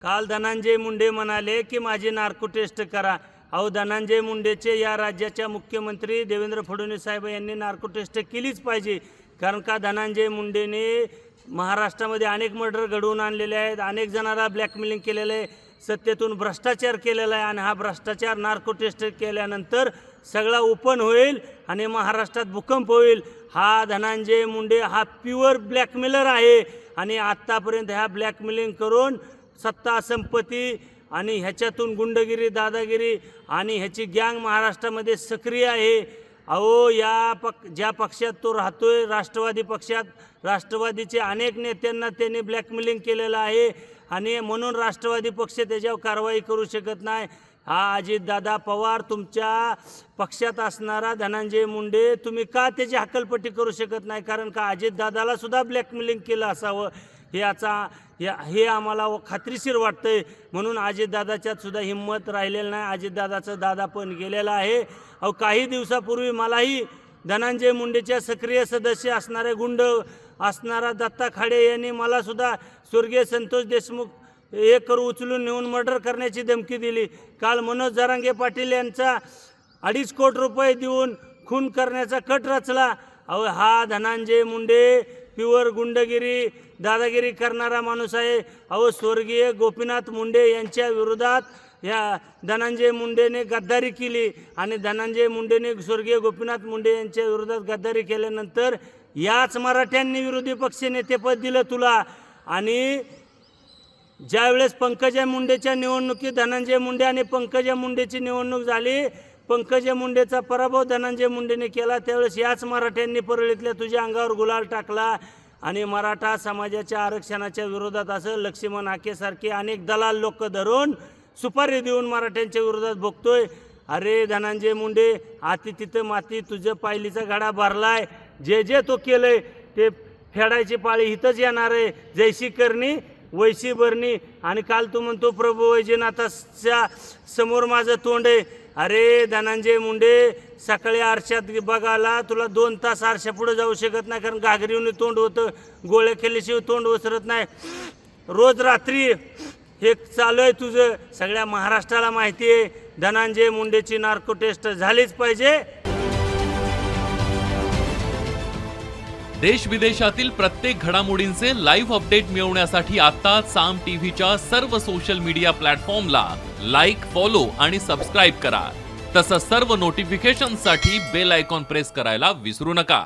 काल धनंजय मुंडे म्हणाले की माझी नार्को टेस्ट करा। अहो, धनंजय मुंडेचे या राज्याच्या मुख्यमंत्री देवेंद्र फडणवीस साहेब यांनी नार्को टेस्ट केलीच पाहिजे। कारण का धनंजय मुंडेने महाराष्ट्रामध्ये अनेक मर्डर घडवून आणलेले आहेत, अनेक जणांना ब्लॅकमेलिंग केलेलं आहे, सत्तेतून भ्रष्टाचार केलेला आहे आणि हा भ्रष्टाचार नार्को टेस्ट केल्यानंतर सगळा ओपन होईल आणि महाराष्ट्रात भूकंप होईल। हा धनंजय मुंडे हा प्युअर ब्लॅकमेलर आहे आणि आत्तापर्यंत ह्या ब्लॅकमेलिंग करून सत्ता संपत्ती आणि ह्याच्यातून गुंडगिरी दादागिरी आणि ह्याची गँग महाराष्ट्रामध्ये सक्रिय आहे। अहो, ज्या पक्षात तो राहतोय राष्ट्रवादी पक्षात, राष्ट्रवादीचे अनेक नेत्यांना त्यांनी ब्लॅकमेलिंग केलेलं आहे आणि म्हणून राष्ट्रवादी पक्ष त्याच्यावर कारवाई करू शकत नाही। हा अजितदादा पवार तुमच्या पक्षात असणारा धनंजय मुंडे तुम्ही का त्याची हकलपट्टी करू शकत नाही? कारण का अजितदादाला सुद्धा ब्लॅकमेलिंग केलं असावं हे आम्हाला खात्रीशीर वाटतंय। म्हणून अजितदादाच्यात सुद्धा हिंमत राहिलेली नाही, अजितदादाचं दादा पण गेलेला आहे। अहो, काही दिवसापूर्वी मलाही धनंजय मुंडेच्या सक्रिय सदस्य असणारे गुंड असणारा दत्ता खाडे यांनी मला सुद्धा स्वर्गीय संतोष देशमुख करू उचलून नेऊन मर्डर करण्याची धमकी दिली। काल मनोज जरांगे पाटील यांचा 2.5 कोटी रुपये देऊन खून करण्याचा कट रचला। अहो, हा धनंजय मुंडे प्युअर गुंडगिरी दादागिरी करणारा माणूस आहे। अहो, स्वर्गीय गोपीनाथ मुंडे यांच्या विरोधात या धनंजय मुंडेने गद्दारी केली आणि धनंजय मुंडेने स्वर्गीय गोपीनाथ मुंडे यांच्या विरोधात गद्दारी केल्यानंतर याच मराठ्यांनी विरोधी पक्ष नेतेपद दिलं तुला। आणि ज्यावेळेस पंकजा मुंडेच्या निवडणुकीत धनंजय मुंडे आणि पंकजा मुंडेची निवडणूक झाली, पंकजा मुंडेचा पराभव धनंजय मुंडेने केला, त्यावेळेस याच मराठ्यांनी परळीतल्या तुझ्या अंगावर गुलाल टाकला आणि मराठा समाजाच्या आरक्षणाच्या विरोधात असं लक्ष्मण हाकेसारखे अनेक दलाल लोक धरून सुपारी देऊन मराठ्यांच्या विरोधात भोगतोय। अरे धनंजय मुंडे, आती तिथं माती, तुझं पायलीचा गाडा भरलाय, जे तो केलंय ते फेडायची पाळी इथंच येणार आहे। जैशी करणी वैशी भरणी। आणि काल तू म्हणतो प्रभू वैजनाथाच्या समोर माझं तोंड आहे। अरे धनंजय मुंडे, सकाळी आरशात बघायला तुला 2 तास आरशा पुढे जाऊ शकत नाही, कारण घागरीने तोंड होतं, गोळ्या केल्याशिवाय तोंड वसरत नाही। रोज रात्री हे चालू आहे तुझं, सगळ्या महाराष्ट्राला माहिती आहे। धनंजय मुंडेची नार्को टेस्ट झालीच पाहिजे। देश विदेशातील प्रत्येक घडामोडींचे लाईव्ह अपडेट मिळवण्यासाठी आता साम टीव्हीच्या सर्व सोशल मीडिया प्लॅटफॉर्मला लाईक, फॉलो आणि सबस्क्राईब करा। तसंच सर्व नोटिफिकेशनसाठी बेल आयकॉन प्रेस करायला विसरू नका।